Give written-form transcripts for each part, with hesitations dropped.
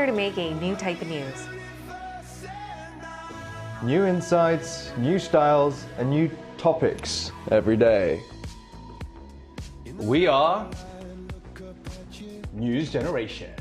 here to make a new type of news. New insights, new styles, and new topics every day. We are News Generation.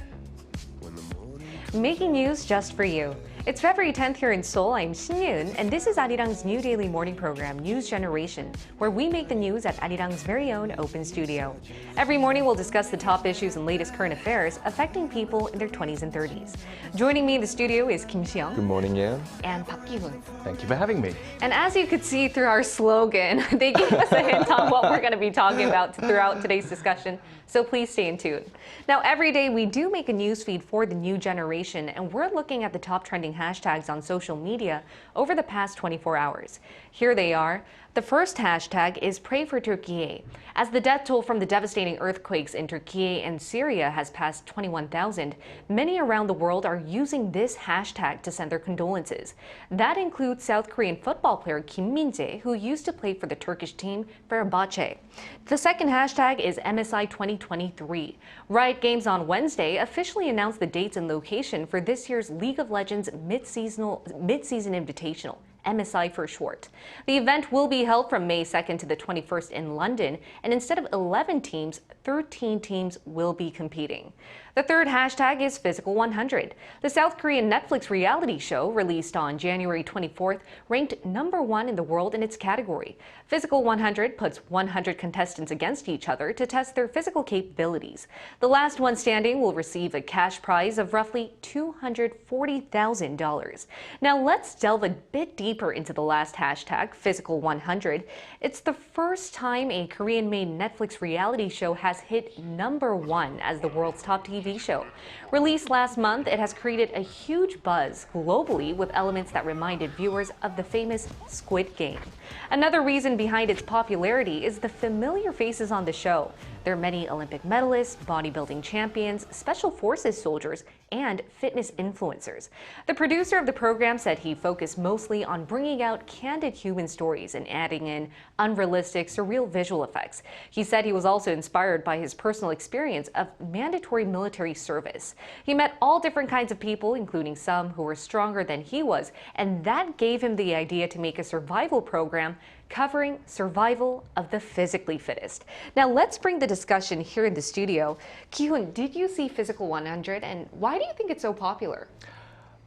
Making news just for you. It's February 10th here in Seoul. I'm Shin-Yoon, and this is Arirang's new daily morning program, News Generation, where we make the news at Arirang's very own open studio. Every morning, we'll discuss the top issues and latest current affairs affecting people in their 20s and 30s. Joining me in the studio is Kim Seong. Good morning, Yeon. And Park Ki-hoon. Thank you for having me. And as you could see through our slogan, they gave us a hint on what we're going to be talking about throughout today's discussion. So please stay in tune. Now, every day we do make a news feed for the new generation, and we're looking at the top trending hashtags on social media over the past 24 hours. Here they are. The first hashtag is Pray for Turkey. As the death toll from the devastating earthquakes in Turkey and Syria has passed 21,000, many around the world are using this hashtag to send their condolences. That includes South Korean football player Kim Min-jae, who used to play for the Turkish team Fenerbahce. The second hashtag is MSI 2023. Riot Games on Wednesday officially announced the dates and location for this year's League of Legends mid-season invitational. MSI for short. The event will be held from May 2nd to the 21st in London, and instead of 11 teams, 13 teams will be competing. The third hashtag is Physical 100. The South Korean Netflix reality show, released on January 24th, ranked #1 in the world in its category. Physical 100 puts 100 contestants against each other to test their physical capabilities. The last one standing will receive a cash prize of roughly $240,000. Now let's delve a bit deeper into the last hashtag, Physical 100. It's the first time a Korean-made Netflix reality show has hit #1 as the world's top TV show. Released last month, it has created a huge buzz globally with elements that reminded viewers of the famous Squid Game. Another reason behind its popularity is the familiar faces on the show. There are many Olympic medalists, bodybuilding champions, special forces soldiers, and fitness influencers. The producer of the program said he focused mostly on bringing out candid human stories and adding in unrealistic, surreal visual effects. He said he was also inspired by his personal experience of mandatory military service. He met all different kinds of people, including some who were stronger than he was, and that gave him the idea to make a survival program covering survival of the physically fittest. Now let's bring the discussion here in the studio. Ki-hoon, did you see Physical 100, and why do you think it's so popular?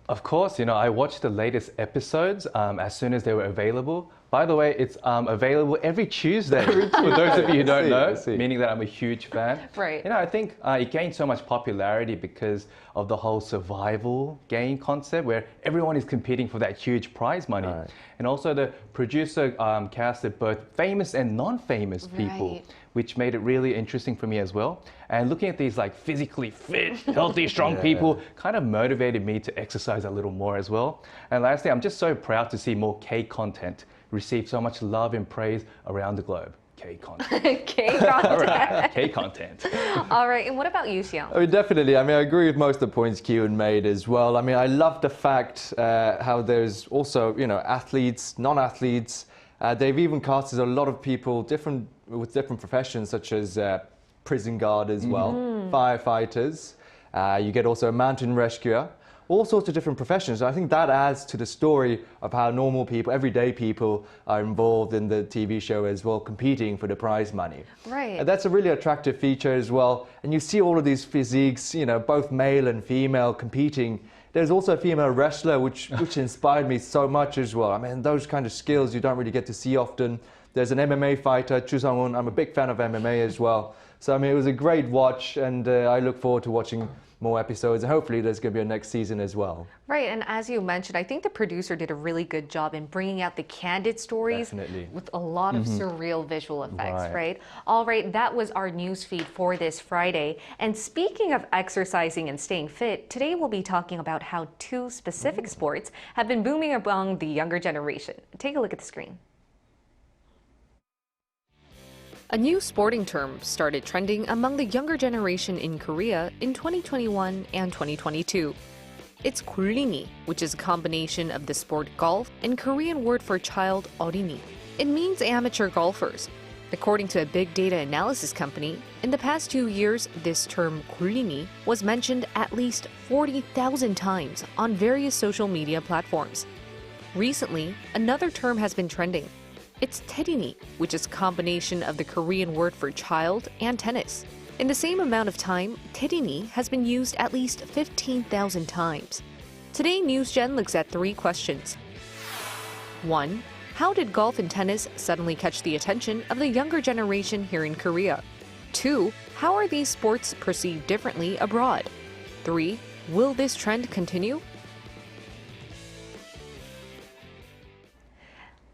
Of course, I watched the latest episodes as soon as they were available. By the way, it's available every Tuesday. For those of you who don't know, meaning that I'm a huge fan. Right. I think it gained so much popularity because of the whole survival game concept where everyone is competing for that huge prize money. Right. And also the producer casted both famous and non-famous people, which made it really interesting for me as well. And looking at these like physically fit, healthy, strong people kind of motivated me to exercise a little more as well. And lastly, I'm just so proud to see more K content receive so much love and praise around the globe. K content. K content. Right. K content. All right, and what about you, Seong? I mean, definitely. I agree with most of the points Ki-hoon made as well. I love the fact how there's also, athletes, non-athletes. They've even casted a lot of people with different professions, such as prison guard as well, firefighters. You get also a mountain rescuer. All sorts of different professions. I think that adds to the story of how normal people, everyday people, are involved in the TV show as well, competing for the prize money. Right. And that's a really attractive feature as well. And you see all of these physiques, both male and female competing. There's also a female wrestler, which inspired me so much as well. Those kind of skills you don't really get to see often. There's an MMA fighter, Chu Sung-won. I'm a big fan of MMA as well. So it was a great watch, and I look forward to watching more episodes, and hopefully there's going to be a next season as well. Right, and as you mentioned, I think the producer did a really good job in bringing out the candid stories with a lot of surreal visual effects, right? All right, that was our news feed for this Friday. And speaking of exercising and staying fit, today we'll be talking about how two specific sports have been booming among the younger generation. Take a look at the screen. A new sporting term started trending among the younger generation in Korea in 2021 and 2022. It's 골링이, which is a combination of the sport golf and Korean word for child 어린이. It means amateur golfers. According to a big data analysis company, in the past 2 years, this term 굴리니 was mentioned at least 40,000 times on various social media platforms. Recently, another term has been trending. It's 테니니, which is a combination of the Korean word for child and tennis. In the same amount of time, 테니니 has been used at least 15,000 times. Today, NewsGen looks at 3 questions. 1. How did golf and tennis suddenly catch the attention of the younger generation here in Korea? 2. How are these sports perceived differently abroad? 3. Will this trend continue?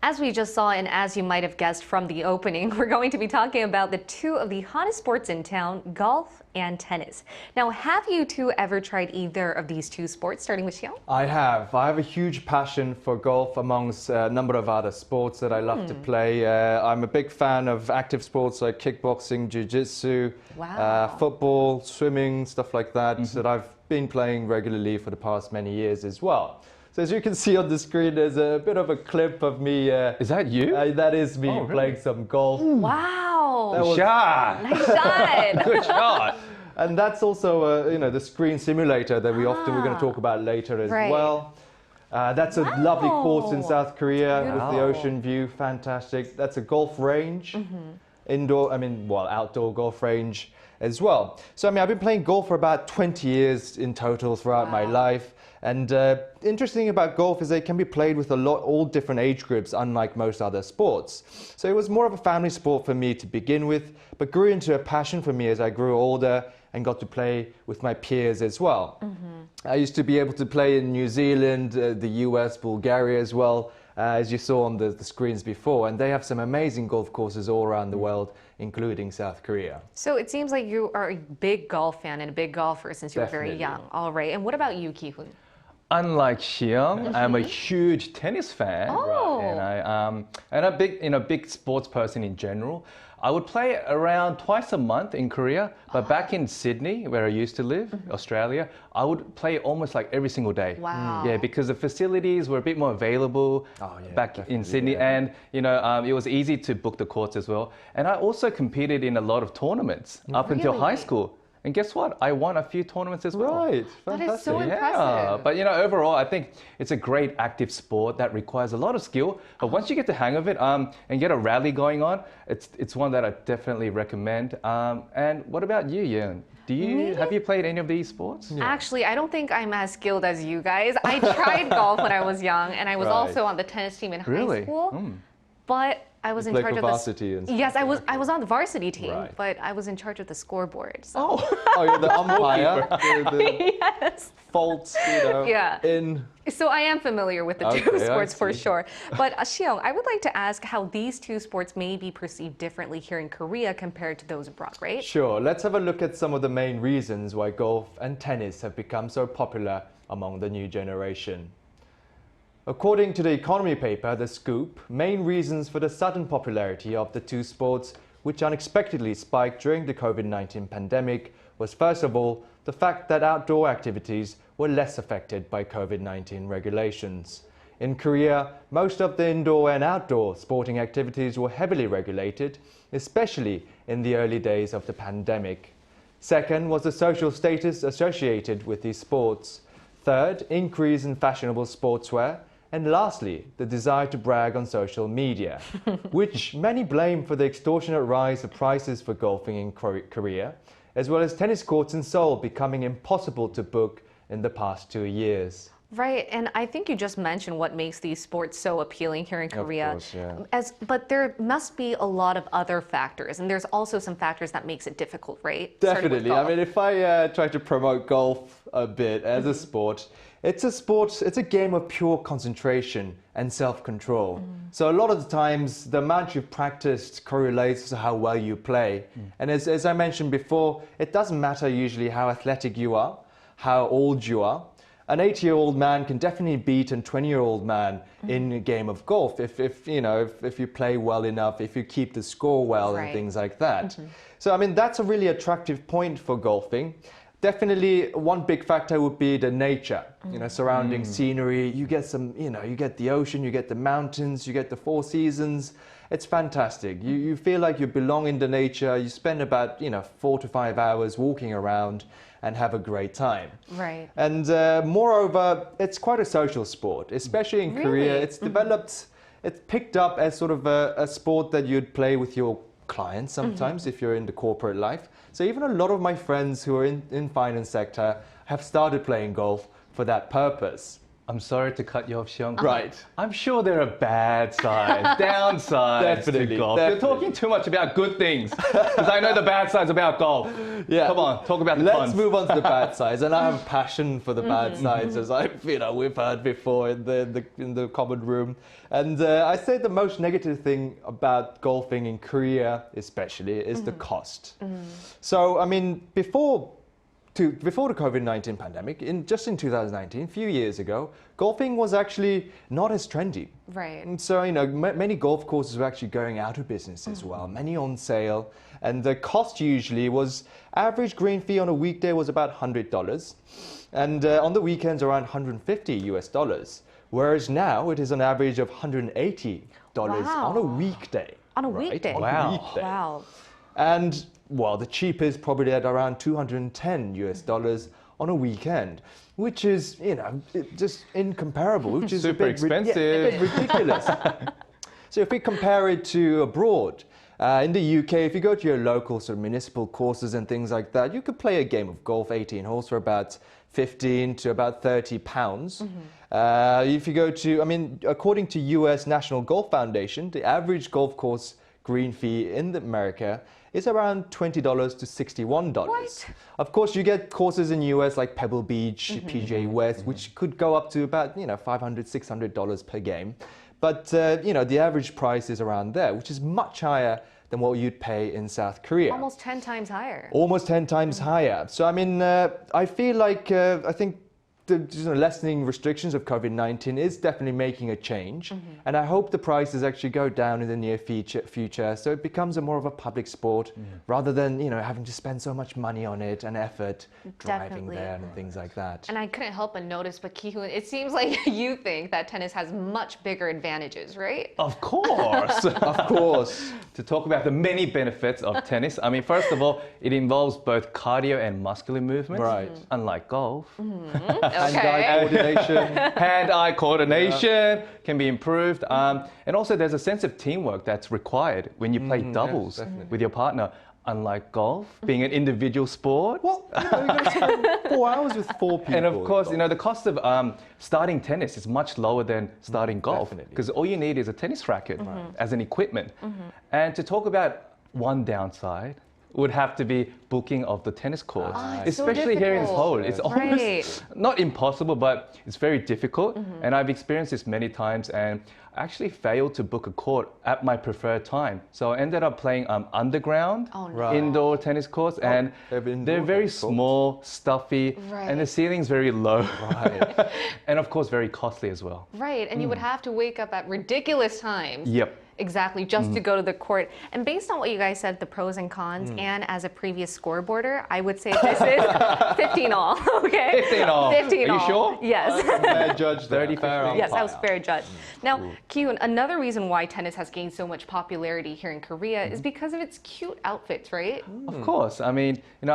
As we just saw, and as you might have guessed from the opening, we're going to be talking about the 2 of the hottest sports in town, golf and tennis. Now, have you 2 ever tried either of these 2 sports, starting with Xiao? I have. I have a huge passion for golf amongst a number of other sports that I love to play. I'm a big fan of active sports like kickboxing, jiu-jitsu, football, swimming, stuff like that, that I've been playing regularly for the past many years as well. So as you can see on the screen, there's a bit of a clip of me. Is that you? That is me playing some golf. Wow! That was- Shot! Nice shot! Good shot! And that's also, the screen simulator that we're going to talk about later as well. That's a lovely course in South Korea with the ocean view, fantastic. That's a golf range, outdoor golf range as well. So, I've been playing golf for about 20 years in total throughout my life. And interesting about golf is that it can be played with all different age groups, unlike most other sports. So it was more of a family sport for me to begin with, but grew into a passion for me as I grew older and got to play with my peers as well. I used to be able to play in New Zealand, the US, Bulgaria as well, as you saw on the screens before, and they have some amazing golf courses all around the world, including South Korea. So it seems like you are a big golf fan and a big golfer since you were very young. All right, and what about you, Ki-hoon? Unlike Xiang, I'm a huge tennis fan, and a big sports person in general. I would play around twice a month in Korea, but back in Sydney, where I used to live, Australia, I would play almost like every single day. Wow. Yeah, because the facilities were a bit more available back in Sydney, and it was easy to book the courts as well. And I also competed in a lot of tournaments up until high school. And guess what? I won a few tournaments as well. Right, fantastic. That is so Yeah, impressive. but overall, I think it's a great active sport that requires a lot of skill. But once you get the hang of it and get a rally going on, it's one that I definitely recommend. And what about you, Yeon? Have you played any of these sports? Yeah. Actually, I don't think I'm as skilled as you guys. I tried golf when I was young, and I was also on the tennis team in high school. But I was in charge of the varsity and stuff. Yes, I was on the varsity team, Right. but I was in charge of the scoreboard. So. You're the umpire. the Yes. faults, in. So I am familiar with the 2 sports for sure. But Xiong, I would like to ask how these 2 sports may be perceived differently here in Korea compared to those abroad, right? Sure. Let's have a look at some of the main reasons why golf and tennis have become so popular among the new generation. According to the economy paper, The Scoop, main reasons for the sudden popularity of the 2 sports, which unexpectedly spiked during the COVID-19 pandemic, was first of all, the fact that outdoor activities were less affected by COVID-19 regulations. In Korea, most of the indoor and outdoor sporting activities were heavily regulated, especially in the early days of the pandemic. Second was the social status associated with these sports. Third, increase in fashionable sportswear. And lastly, the desire to brag on social media, which many blame for the extortionate rise of prices for golfing in Korea, as well as tennis courts in Seoul becoming impossible to book in the past 2 years. Right, and I think you just mentioned what makes these sports so appealing here in Korea. Of course, yeah. But there must be a lot of other factors, and there's also some factors that makes it difficult, right? Definitely. I mean, if I try to promote golf a bit as a sport, it's a game of pure concentration and self-control. So a lot of the times, the amount you've practiced correlates to how well you play. And as I mentioned before, it doesn't matter usually how athletic you are, how old you are. An 80-year-old man can definitely beat a 20-year-old man in a game of golf if you play well enough, if you keep the score well and things like that. So I mean, that's a really attractive point for golfing. Definitely, one big factor would be the nature, surrounding scenery. You get you get the ocean, you get the mountains, you get the four seasons. It's fantastic. You feel like you belong in the nature. You spend about, 4 to 5 hours walking around and have a great time. Right. And moreover, it's quite a social sport, especially in Korea. Really? It's developed, it's picked up as sort of a sport that you'd play with your clients sometimes if you're in the corporate life. So even a lot of my friends who are in finance sector have started playing golf for that purpose. I'm sorry to cut you off, Xiong. Right. I'm sure there are bad sides, downsides Definitely, to golf. definitely. You're talking too much about good things, because I know the bad sides about golf. Yeah. Come on, talk about the Let's cons. move on to the bad sides, and I have a passion for the bad sides, as we've heard before in the common room. And I say the most negative thing about golfing in Korea, especially, is the cost. So I mean, before the COVID-19 pandemic, just in 2019, a few years ago, golfing was actually not as trendy. Right. And so, many golf courses were actually going out of business as well, many on sale. And the cost usually was, average green fee on a weekday was about $100. And on the weekends, around $150. Whereas now, it is an average of $180 on a weekday. On a right? weekday? On a Wow. weekday. Wow. And, well, the cheapest probably at around $210 on a weekend, which is, just incomparable, which is Super a expensive. bit ridiculous. So if we compare it to abroad, in the UK, if you go to your local sort of municipal courses and things like that, you could play a game of golf, 18 holes, for about 15 to about 30 pounds. If you go to, according to US National Golf Foundation, the average golf course green fee in America is around $20 to $61. What? Of course, you get courses in US like Pebble Beach, PGA West, which could go up to about, $500, $600 per game. But, the average price is around there, which is much higher than what you'd pay in South Korea. Almost 10 times higher. Almost 10 times higher. So, I feel like, I think the lessening restrictions of COVID-19 is definitely making a change. And I hope the prices actually go down in the near future so it becomes more of a public sport rather than, having to spend so much money on it and effort driving Definitely. there and things like that. And I couldn't help but notice, but Ki-hoon, it seems like you think that tennis has much bigger advantages, right? Of course. Of course. To talk about the many benefits of tennis, first of all, it involves both cardio and muscular movements. Right. Unlike golf. Hand-eye coordination. Hand-eye coordination can be improved. And also there's a sense of teamwork that's required when you play doubles definitely. with your partner. Unlike golf, being an individual sport. Well, you're going to spend 4 hours with 4 people. And of course, the cost of starting tennis is much lower than starting golf. Definitely. Because all you need is a tennis racket as an equipment. And to talk about one downside, would have to be booking of the tennis court. it's so Especially here in difficult. Seoul. It's almost Right. not impossible, but it's very difficult. And I've experienced this many times and I actually failed to book a court at my preferred time. So I ended up playing underground Oh, no. Right. indoor tennis courts and they're indoor they're very tennis courts. small, stuffy, Right. and the ceiling's very low. Right. And of course, very costly as well. Right, and you would have to wake up at ridiculous times. Yep. Exactly, just to go to the court. And based on what you guys said, the pros and cons, and as a previous scoreboarder, I would say this is 15 all, okay? 15 all. 15 Are you all. sure? Yes. Fair judge there. 30, Fair 15. Yes, I was umpire. fair judge. Now, Ki-hoon, another reason why tennis has gained so much popularity here in Korea is because of its cute outfits, right? Of course. A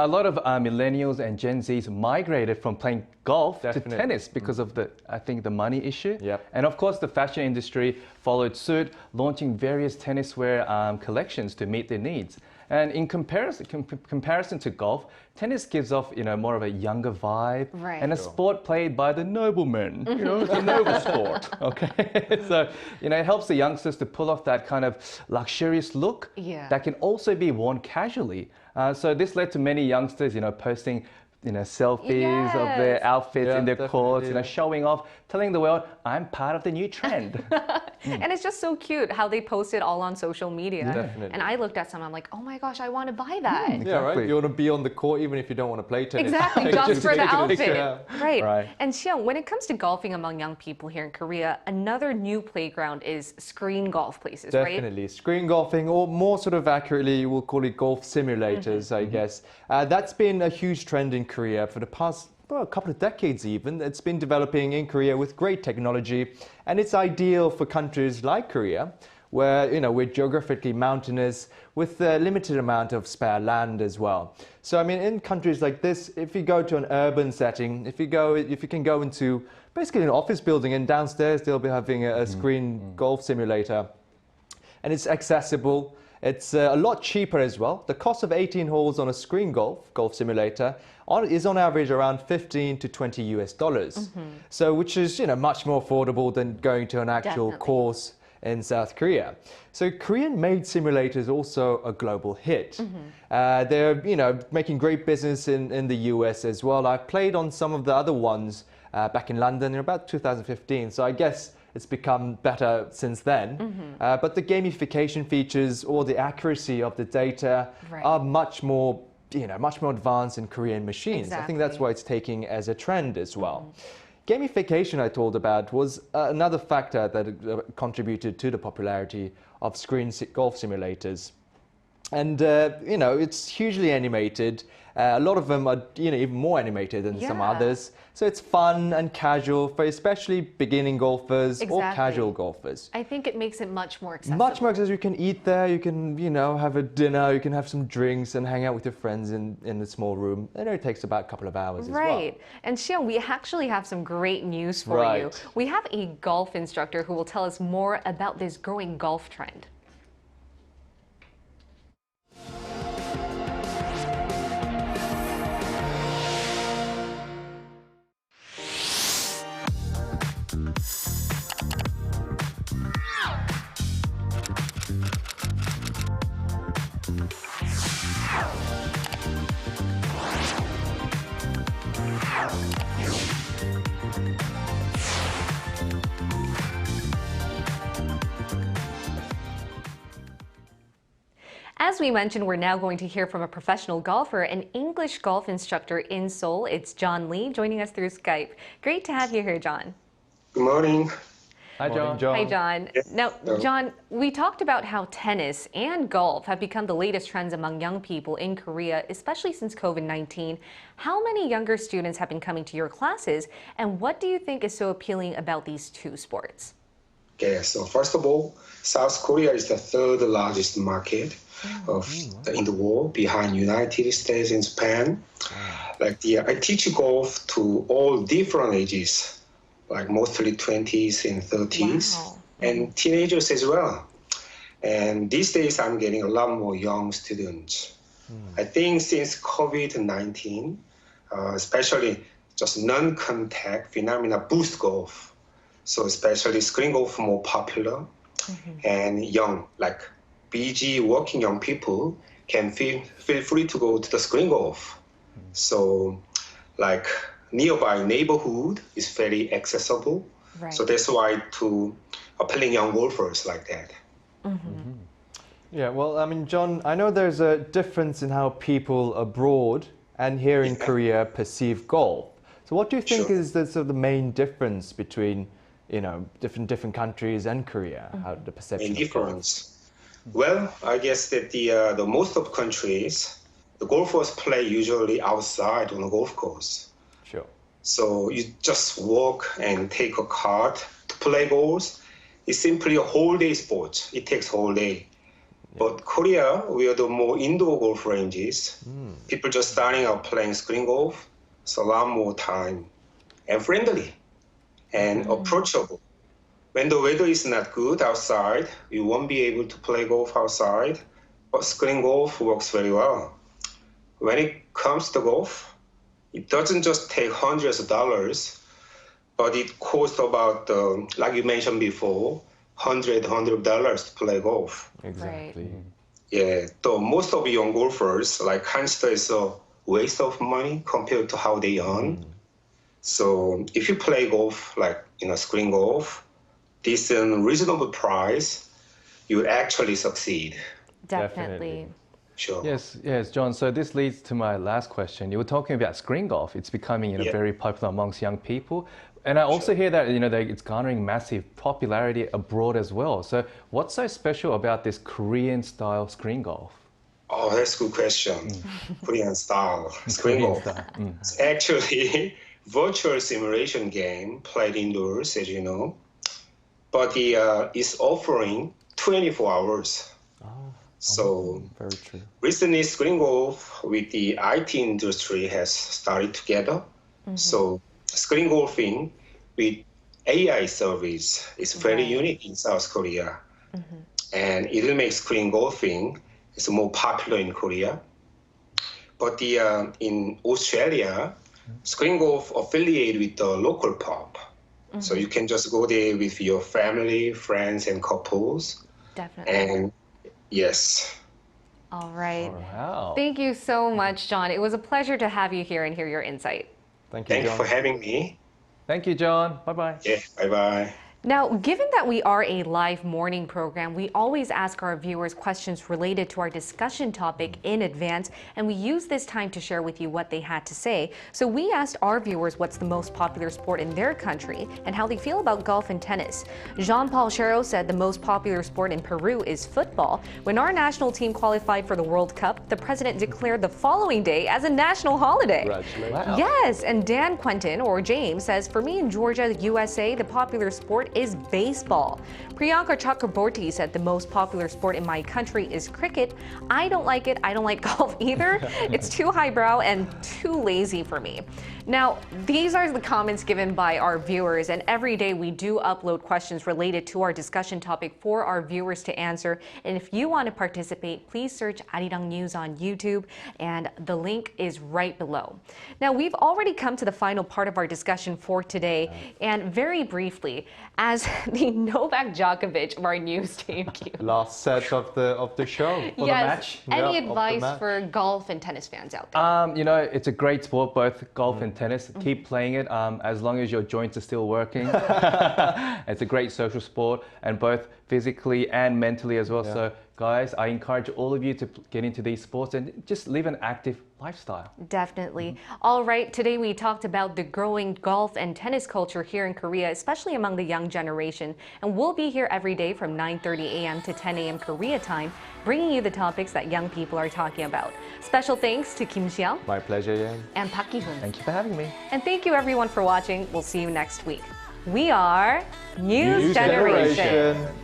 lot of millennials and Gen Zs migrated from playing golf Definitely. to tennis because of the money issue. Yep. And of course, the fashion industry followed suit, launching various tennis wear collections to meet their needs. And in comparison to golf, tennis gives off more of a younger vibe Right. and a sport played by the noblemen. It's a noble sport. Okay, so it helps the youngsters to pull off that kind of luxurious look Yeah. that can also be worn casually. So this led to many youngsters, posting selfies of their Yes. outfits Yeah, in their courts, definitely, yeah. showing off, telling the world, I'm part of the new trend. And it's just so cute how they post it all on social media. Definitely. And I looked at some, I'm like, oh my gosh, I want to buy that. Yeah, right. Exactly. You want to be on the court even if you don't want to play tennis. Exactly, just for the take a outfit. picture. Right. Right. And Xiang, when it comes to golfing among young people here in Korea, another new playground is screen golf places, right? Definitely. Screen golfing, or more sort of accurately, we'll call it golf simulators, I guess. That's been a huge trend in Korea for the past a couple of decades even. It's been developing in Korea with great technology, and it's ideal for countries like Korea, where, we're geographically mountainous with a limited amount of spare land as well. So, I mean, in countries like this, if you go to an urban setting, if you can go into basically an office building, and downstairs they'll be having a screen golf simulator, and it's accessible. It's a lot cheaper as well. The cost of 18 holes on a screen golf simulator is on average around 15 to 20 US dollars. So, which is, much more affordable than going to an actual Definitely. course in South Korea. So Korean-made simulators also a global hit. They're, making great business in the US as well. I played on some of the other ones back in London in about 2015. So I guess it's become better since then. But the gamification features or the accuracy of the data Right. are much more advanced in Korean machines. I think that's Exactly. why it's taking as a trend as well. Gamification I told about was another factor that contributed to the popularity of golf simulators. And, it's hugely animated. A lot of them are, even more animated than some Yeah. others. So it's fun and casual for especially beginning golfers or Exactly. casual golfers. I think it makes it much more accessible. Much more because you can eat there, you can, have a dinner, you can have some drinks and hang out with your friends in a small room. And it takes about a couple of hours as well. Right. And Xiang, we actually have some great news for you. Right. We have a golf instructor who will tell us more about this growing golf trend. As we mentioned, we're now going to hear from a professional golfer, an English golf instructor in Seoul. It's John Lee joining us through Skype. Great to have you here, John. Good morning. Hi, Morning, John. Hi, John. Now, Hello. John, we talked about how tennis and golf have become the latest trends among young people in Korea, especially since COVID-19. How many younger students have been coming to your classes, and what do you think is so appealing about these two sports? Okay, so first of all, South Korea is the third largest market in the world, behind United States and Japan. I teach golf to all different ages, like mostly 20s and 30s, Wow. and teenagers as well. And these days, I'm getting a lot more young students. I think since COVID-19, especially just non-contact phenomena boost golf. So especially screen golf more popular, and young, like busy working young people can feel free to go to the screen golf. So like nearby neighborhood is very accessible. Right. So that's why to appealing young golfers like that. Yeah, well, I mean, John, I know there's a difference in how people abroad and here in Korea perceive golf. So what do you think Sure. is the sort of the main difference between, different countries and Korea, how the perception In of golf? difference. Well, I guess that the most of countries, the golfers play usually outside on a golf course. Sure. So you just walk and take a cart to play golf. It's simply a whole day sport. It takes whole day. But Korea, we are the more indoor golf ranges. People just starting out playing screen golf. It's a lot more time and friendly and approachable. When the weather is not good outside, you won't be able to play golf outside. But screen golf works very well. When it comes to golf, it doesn't just take hundreds of dollars, but it costs about, like you mentioned before, $100 to play golf. Exactly. Yeah, though most of young golfers, like consider it's a waste of money compared to how they earn. So if you play golf, like screen golf, decent, reasonable price, you actually succeed. Definitely. Sure. Yes, John. So this leads to my last question. You were talking about screen golf. It's becoming Yeah. very popular amongst young people. And I also hear that it's garnering massive popularity abroad as well. So what's so special about this Korean-style screen golf? Oh, that's a good question. Korean style screen Korean golf. style. It's actually virtual simulation game played indoors, as you know, but it's offering 24 hours. So Very true. recently, screen golf with the IT industry has started together. So screen golfing with AI service is very unique in South Korea, and it will make screen golfing is more popular in Korea. But in Australia, screen golf affiliated with the local pub. So you can just go there with your family, friends, and couples. Definitely. And yes, All right. Wow. Thank you so much, John. It was a pleasure to have you here and hear your insight. Thank you, thank you John. for having me. Thank you, John. Bye-bye. Yeah, bye-bye. Now, given that we are a live morning program, we always ask our viewers questions related to our discussion topic in advance, and we use this time to share with you what they had to say. So we asked our viewers what's the most popular sport in their country and how they feel about golf and tennis. Jean-Paul Chero said the most popular sport in Peru is football. When our national team qualified for the World Cup, the president declared the following day as a national holiday. Congratulations. Wow. Yes, and Dan Quentin, or James, says, for me in Georgia, USA, the popular sport is baseball. Priyanka Chakraborty said the most popular sport in my country is cricket. I don't like it. I don't like golf either. It's too highbrow and too lazy for me. Now, these are the comments given by our viewers, and every day we do upload questions related to our discussion topic for our viewers to answer. And if you want to participate, please search Arirang News on YouTube, and the link is right below. Now, we've already come to the final part of our discussion for today, and very briefly, as the Novak Djokovic of our news team, Last set of the show. For the match? any Yep, of the advice match. for golf and tennis fans out there? It's a great sport, both golf and tennis. Keep playing it as long as your joints are still working. It's a great social sport, and both physically and mentally as well. So, guys, I encourage all of you to get into these sports and just live an active lifestyle. Definitely. All right, today we talked about the growing golf and tennis culture here in Korea, especially among the young generation. And we'll be here every day from 9:30 a.m. to 10 a.m. Korea time, bringing you the topics that young people are talking about. Special thanks to Kim Xiao My pleasure, Yan. and Park Ki-hoon. Thank you for having me. And thank you everyone for watching. We'll see you next week. We are News News Generation. Generation.